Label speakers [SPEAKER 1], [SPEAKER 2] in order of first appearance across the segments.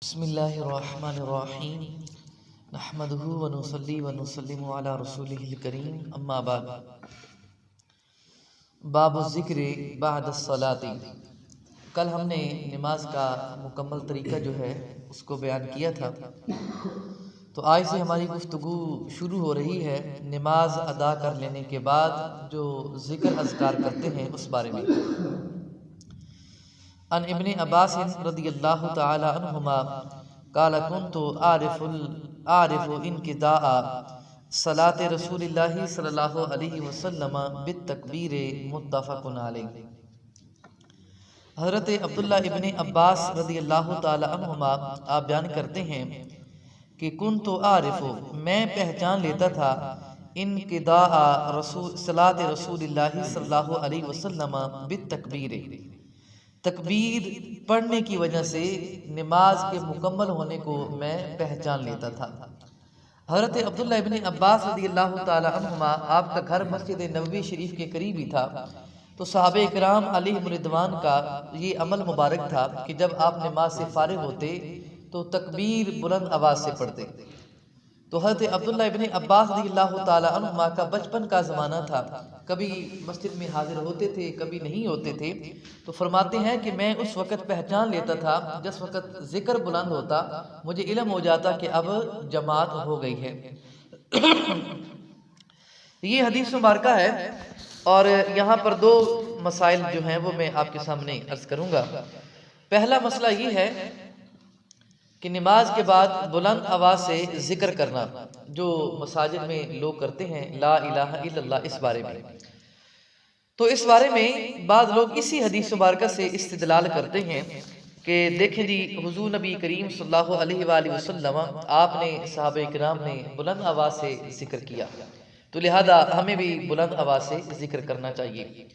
[SPEAKER 1] बिस्मिल्लाहिर्रहमानिर्रहीम नहमदुहु व नुसल्ली व नुसल्लिमु अला रसूलिहिल करीम अम्मा बाद। बाबु ज़िक्र बाद सलाती। कल हमने नमाज का मुकम्मल तरीका जो है उसको बयान किया था। तो आज से हमारी गुफ्तगू शुरू हो रही है नमाज अदा कर लेने के बाद जो ज़िक्र अज़कार करते हैं उस बारे में। अन इब्न अब्बास रज़ियल्लाहु तआला अन्हुमा क़ाल कुन्तु आरिफ़ु इनक़िताअ सलात रसूलिल्लाहि सल्लल्लाहु अलैहि वसल्लम बित्तकबीर मुत्तफ़क़ुन अलैहि। हज़रत अब्दुल्लाह इब्न अब्बास रज़ियल्लाहु तआला अन्हुमा आप बयान करते हैं कि कुन्तु आरिफ़ु, मैं पहचान लेता था, इनक़िताअ सलात रसूलिल्लाहि सल्लल्लाहु अलैहि वसल्लम बित्तकबीर, तकबीर पढ़ने की वजह से नमाज के मुकम्मल होने को मैं पहचान लेता था। हज़रत अब्दुल्लाह इब्न अब्बास रज़ियल्लाहु ताला अन्हुमा आपका घर मस्जिद नबवी शरीफ के करीब ही था। तो सहाबे इकराम अलैहिम रिदवान का ये अमल मुबारक था कि जब आप नमाज से फारिग होते तो तकबीर बुलंद आवाज़ से पढ़ते। तो हज़रत अब्दुल्लाह इब्न अब्बास रज़ियल्लाहु ताला अन्हुमा का बचपन का ज़माना था, कभी मस्जिद में हाजिर होते थे कभी नहीं होते थे। तो फरमाते हैं कि मैं उस वक़्त पहचान लेता था जिस वक़्त ज़िक्र बुलंद होता मुझे इल्म हो जाता कि अब जमात हो गई है। ये हदीस मुबारका है और यहाँ पर दो मसाइल जो हैं वो मैं आपके सामने अर्ज़ करूँगा। पहला मसला ये है कि नमाज के बाद बुलंद आवाज़ से ज़िक्र करना जो मसाजिद में लोग करते हैं, ला इलाहा इल्लल्लाह, इस बारे में। तो इस बारे में बाद लोग इसी हदीस मुबारका से इस्तिदलाल करते हैं कि देखें जी, हुज़ूर नबी करीम सल्लल्लाहु अलैहि वसल्लम आपने सहाबा इकराम ने बुलंद आवाज़ से ज़िक्र किया, तो लिहाजा हमें भी बुलंद आवाज़ से ज़िक्र करना चाहिए।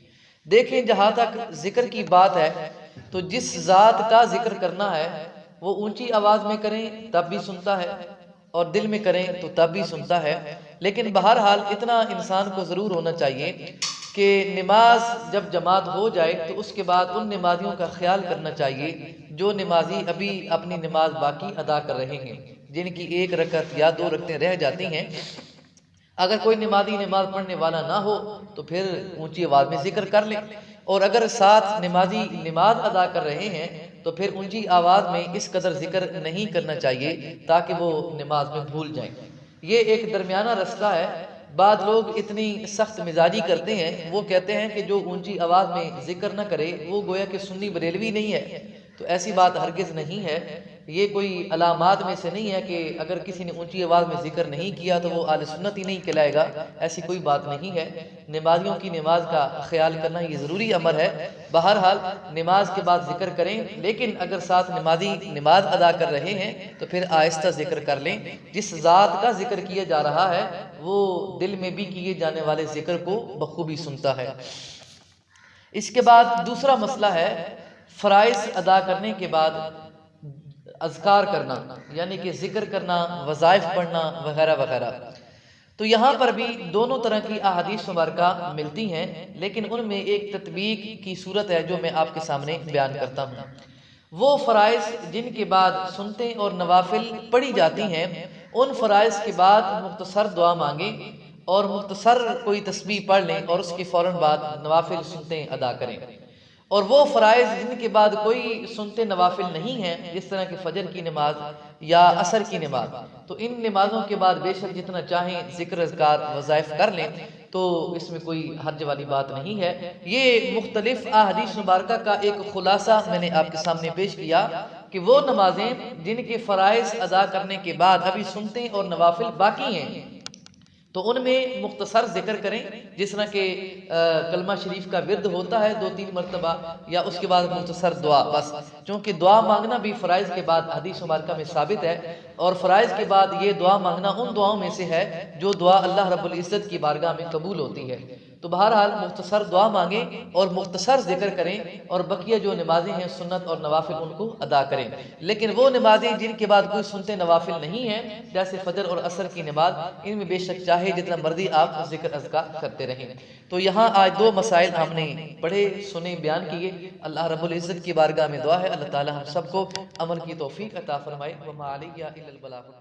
[SPEAKER 1] देखें, जहाँ तक ज़िक्र की बात है तो जिस ज़ात का ज़िक्र करना है वो ऊंची आवाज़ में करें तब भी सुनता है और दिल में करें तो तब भी सुनता है। लेकिन बहरहाल इतना इंसान को ज़रूर होना चाहिए कि नमाज जब जमात हो जाए तो उसके बाद उन नमाजियों का ख्याल करना चाहिए जो नमाजी अभी अपनी नमाज बाकी अदा कर रहे हैं, जिनकी एक रकत या दो रकतें रह जाती हैं। अगर कोई नमाजी नमाज पढ़ने वाला ना हो तो फिर ऊंची आवाज़ में जिक्र कर ले, और अगर साथ नमाजी नमाज अदा कर रहे हैं तो फिर ऊंची आवाज़ में इस कदर जिक्र नहीं करना चाहिए ताकि वो नमाज में भूल जाएं। ये एक दरमियाना रास्ता है। बाद लोग इतनी सख्त मिजाजी करते हैं, वो कहते हैं कि जो ऊंची आवाज़ में जिक्र न करे वो गोया कि सुन्नी बरेलवी नहीं है। तो ऐसी बात हरगिज़ नहीं है। ये कोई अलामात में से नहीं है कि अगर किसी ने ऊंची आवाज़ में जिक्र नहीं किया तो वो आले सुन्नत ही नहीं कहलाएगा, ऐसी कोई बात नहीं है। नमाजियों की नमाज का ख्याल करना ये ज़रूरी अमर है। बहरहाल नमाज के बाद जिक्र करें, लेकिन अगर साथ नमाजी नमाज अदा कर रहे हैं तो फिर आहिस्ता जिक्र कर लें। जिस ज़ात का जिक्र किया जा रहा है वो दिल में भी किए जाने वाले जिक्र को बखूबी सुनता है। इसके बाद दूसरा मसला है फ़राइज़ अदा करने के बाद अज़कार करना, यानी कि जिक्र करना, वज़ाइफ पढ़ना वगैरह वगैरह। तो यहाँ पर भी दोनों तरह की अहादीस मुबारका मिलती हैं, लेकिन उनमें एक तत्बीक की सूरत है जो मैं आपके सामने बयान करता हूँ। वो फ़राइज़ जिनके बाद सुनते और नवाफिल पढ़ी जाती हैं, उन फ़राइज़ के बाद मुख्तसर दुआ मांगें और मुख्तसर कोई तस्बीह पढ़ लें और उसके फ़ौरन बाद नवाफिल सुनते अदा करें। और वो फ़राइज़ जिनके बाद कोई सुनते नवाफिल नहीं हैं, जिस तरह की फ़जर की नमाज या असर की नमाज, तो इन नमाज़ों के बाद बेशक जितना चाहें ज़िक्र अज़कार वज़ाइफ कर लें, तो इसमें कोई हर्ज वाली बात नहीं है। ये मुख्तलिफ अहादीस मुबारका का एक खुलासा मैंने आपके सामने पेश किया कि वो नमाजें जिनके फ़राइज़ अदा करने के बाद अभी सुनते और नवाफिल बाकी हैं तो उनमें मुख्तसर जिक्र करें, जिस तरह के कलमा शरीफ का विर्द होता है 2-3 मरतबा, या उसके बाद मुख्तसर दुआ बस। क्योंकि दुआ मांगना भी फ़राइज़ के बाद हदीस मुबारका में साबित है, और फ़राइज़ के बाद ये दुआ मांगना उन दुआओं में से है जो दुआ अल्लाह रब्बुल इज़्ज़त की बारगाह में कबूल होती है। तो बहरहाल मुख्तसर दुआ मांगें और मुख्तसर जिक्र करें और बकिया जो नमाजें हैं सुन्नत और नवाफिल उनको अदा करें। लेकिन वो नमाजें जिनके बाद कोई सुनते नवाफिल नहीं है, जैसे फजर और असर की नमाज, इनमें बेशक चाहे जितना मर्जी आप जिक्र अज़कार करते रहें। तो यहाँ आज दो मसाइल हमने पढ़े सुने बयान किए। अल्लाह रब्बुल इज़्ज़त की बारगाह में दुआ है अल्लाह ताला हम सबको अमल की तौफीक अता फरमाए। व मा अलैना इल्लल बलाग।